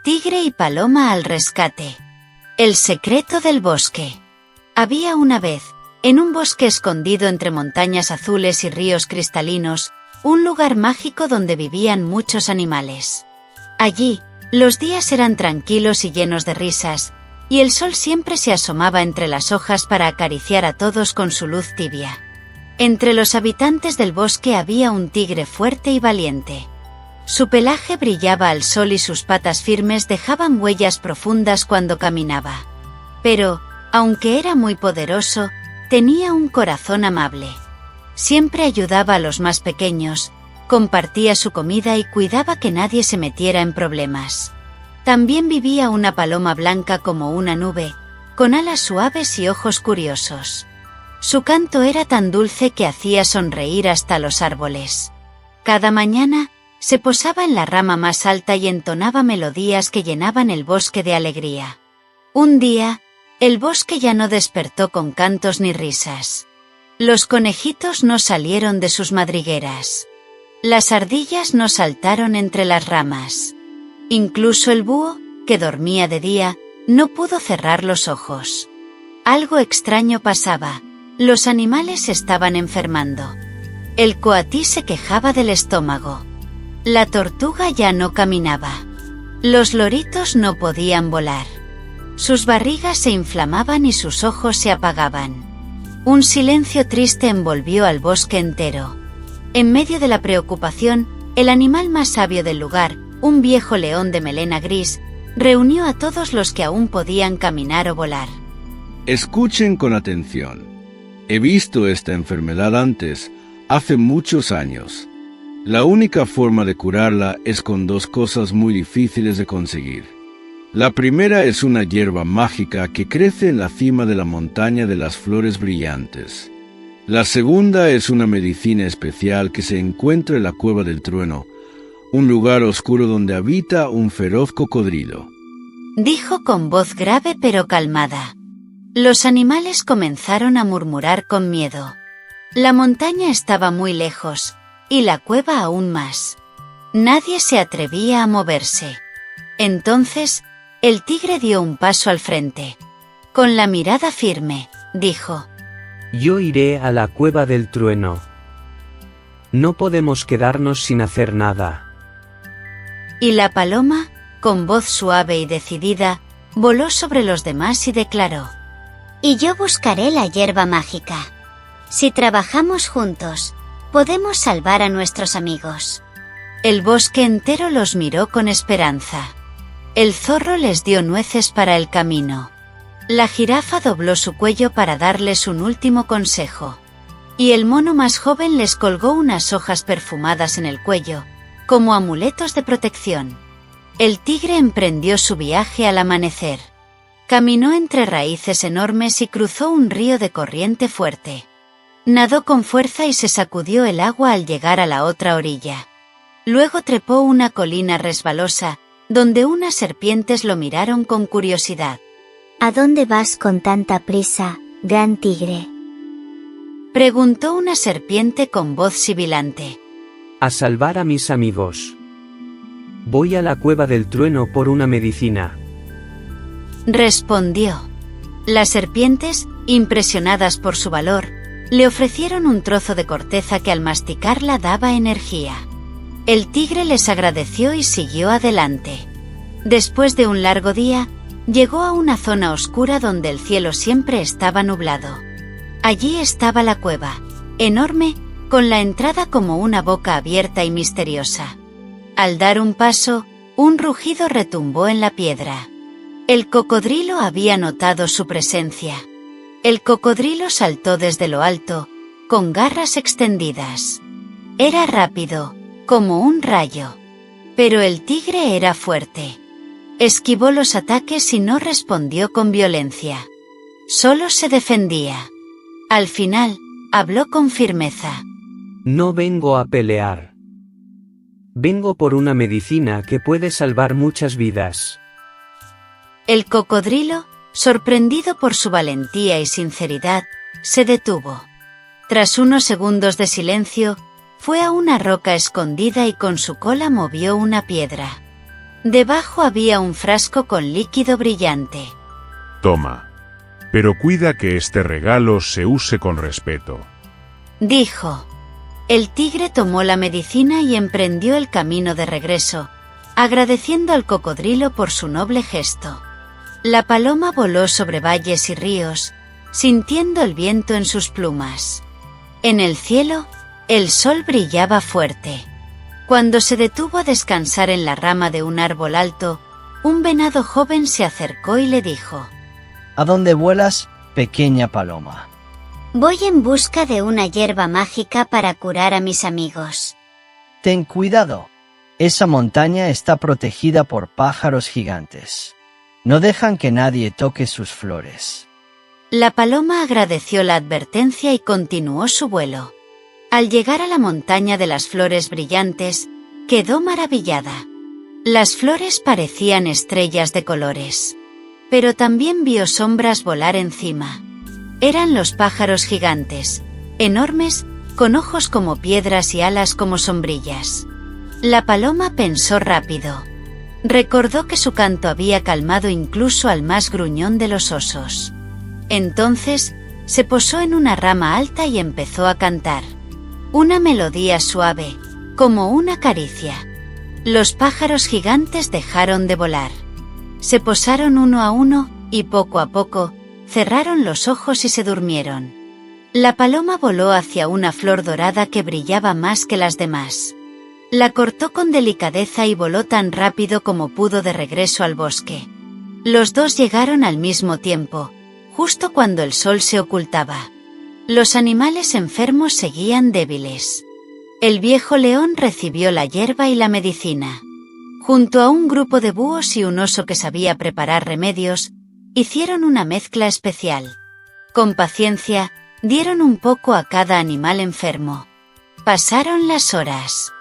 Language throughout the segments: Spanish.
Tigre y paloma al rescate. El secreto del bosque. Había una vez, en un bosque escondido entre montañas azules y ríos cristalinos, un lugar mágico donde vivían muchos animales. Allí, los días eran tranquilos y llenos de risas, y el sol siempre se asomaba entre las hojas para acariciar a todos con su luz tibia. Entre los habitantes del bosque había un tigre fuerte y valiente. Su pelaje brillaba al sol y sus patas firmes dejaban huellas profundas cuando caminaba. Pero, aunque era muy poderoso, tenía un corazón amable. Siempre ayudaba a los más pequeños, compartía su comida y cuidaba que nadie se metiera en problemas. También vivía una paloma blanca como una nube, con alas suaves y ojos curiosos. Su canto era tan dulce que hacía sonreír hasta los árboles. Cada mañana, se posaba en la rama más alta y entonaba melodías que llenaban el bosque de alegría. Un día, el bosque ya no despertó con cantos ni risas. Los conejitos no salieron de sus madrigueras. Las ardillas no saltaron entre las ramas. Incluso el búho, que dormía de día, no pudo cerrar los ojos. Algo extraño pasaba. Los animales estaban enfermando. El coatí se quejaba del estómago. La tortuga ya no caminaba. Los loritos no podían volar. Sus barrigas se inflamaban y sus ojos se apagaban. Un silencio triste envolvió al bosque entero. En medio de la preocupación, el animal más sabio del lugar, un viejo león de melena gris, reunió a todos los que aún podían caminar o volar. Escuchen con atención. He visto esta enfermedad antes, hace muchos años. La única forma de curarla es con dos cosas muy difíciles de conseguir. La primera es una hierba mágica que crece en la cima de la montaña de las flores brillantes. La segunda es una medicina especial que se encuentra en la Cueva del Trueno, un lugar oscuro donde habita un feroz cocodrilo. Dijo con voz grave pero calmada. Los animales comenzaron a murmurar con miedo. La montaña estaba muy lejos, y la cueva aún más. Nadie se atrevía a moverse. Entonces, el tigre dio un paso al frente. Con la mirada firme, dijo: Yo iré a la Cueva del Trueno. No podemos quedarnos sin hacer nada. Y la paloma, con voz suave y decidida, voló sobre los demás y declaró: Y yo buscaré la hierba mágica. Si trabajamos juntos, podemos salvar a nuestros amigos. El bosque entero los miró con esperanza. El zorro les dio nueces para el camino. La jirafa dobló su cuello para darles un último consejo. Y el mono más joven les colgó unas hojas perfumadas en el cuello, como amuletos de protección. El tigre emprendió su viaje al amanecer. Caminó entre raíces enormes y cruzó un río de corriente fuerte. Nadó con fuerza y se sacudió el agua al llegar a la otra orilla. Luego trepó una colina resbalosa, donde unas serpientes lo miraron con curiosidad. ¿A dónde vas con tanta prisa, gran tigre? Preguntó una serpiente con voz sibilante. A salvar a mis amigos. Voy a la Cueva del Trueno por una medicina. Respondió. Las serpientes, impresionadas por su valor, le ofrecieron un trozo de corteza que al masticarla daba energía. El tigre les agradeció y siguió adelante. Después de un largo día, llegó a una zona oscura donde el cielo siempre estaba nublado. Allí estaba la cueva, enorme, con la entrada como una boca abierta y misteriosa. Al dar un paso, un rugido retumbó en la piedra. El cocodrilo había notado su presencia. El cocodrilo saltó desde lo alto, con garras extendidas. Era rápido, como un rayo. Pero el tigre era fuerte. Esquivó los ataques y no respondió con violencia. Solo se defendía. Al final, habló con firmeza. No vengo a pelear. Vengo por una medicina que puede salvar muchas vidas. El cocodrilo, sorprendido por su valentía y sinceridad, se detuvo. Tras unos segundos de silencio, fue a una roca escondida y con su cola movió una piedra. Debajo había un frasco con líquido brillante. Toma. Pero cuida que este regalo se use con respeto. Dijo. El tigre tomó la medicina y emprendió el camino de regreso, agradeciendo al cocodrilo por su noble gesto. La paloma voló sobre valles y ríos, sintiendo el viento en sus plumas. En el cielo, el sol brillaba fuerte. Cuando se detuvo a descansar en la rama de un árbol alto, un venado joven se acercó y le dijo: ¿A dónde vuelas, pequeña paloma? Voy en busca de una hierba mágica para curar a mis amigos. Ten cuidado. Esa montaña está protegida por pájaros gigantes. No dejan que nadie toque sus flores. La paloma agradeció la advertencia y continuó su vuelo. Al llegar a la montaña de las flores brillantes, quedó maravillada. Las flores parecían estrellas de colores. Pero también vio sombras volar encima. Eran los pájaros gigantes, enormes, con ojos como piedras y alas como sombrillas. La paloma pensó rápido. Recordó que su canto había calmado incluso al más gruñón de los osos. Entonces, se posó en una rama alta y empezó a cantar. Una melodía suave, como una caricia. Los pájaros gigantes dejaron de volar. Se posaron uno a uno, y poco a poco, cerraron los ojos y se durmieron. La paloma voló hacia una flor dorada que brillaba más que las demás. La cortó con delicadeza y voló tan rápido como pudo de regreso al bosque. Los dos llegaron al mismo tiempo, justo cuando el sol se ocultaba. Los animales enfermos seguían débiles. El viejo león recibió la hierba y la medicina. Junto a un grupo de búhos y un oso que sabía preparar remedios, hicieron una mezcla especial. Con paciencia, dieron un poco a cada animal enfermo. Pasaron las horas.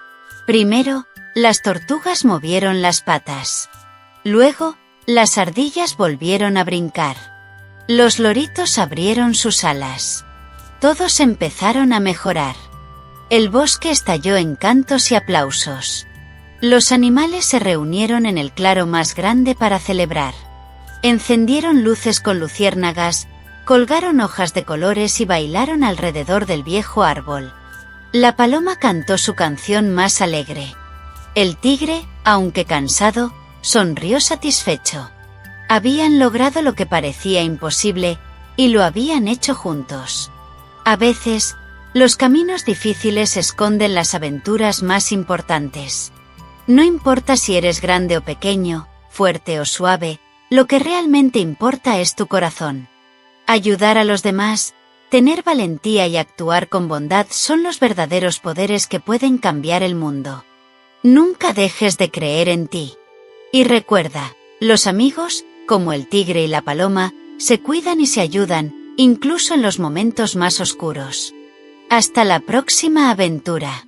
Primero, las tortugas movieron las patas. Luego, las ardillas volvieron a brincar. Los loritos abrieron sus alas. Todos empezaron a mejorar. El bosque estalló en cantos y aplausos. Los animales se reunieron en el claro más grande para celebrar. Encendieron luces con luciérnagas, colgaron hojas de colores y bailaron alrededor del viejo árbol. La paloma cantó su canción más alegre. El tigre, aunque cansado, sonrió satisfecho. Habían logrado lo que parecía imposible, y lo habían hecho juntos. A veces, los caminos difíciles esconden las aventuras más importantes. No importa si eres grande o pequeño, fuerte o suave, lo que realmente importa es tu corazón. Ayudar a los demás, tener valentía y actuar con bondad son los verdaderos poderes que pueden cambiar el mundo. Nunca dejes de creer en ti. Y recuerda, los amigos, como el tigre y la paloma, se cuidan y se ayudan, incluso en los momentos más oscuros. Hasta la próxima aventura.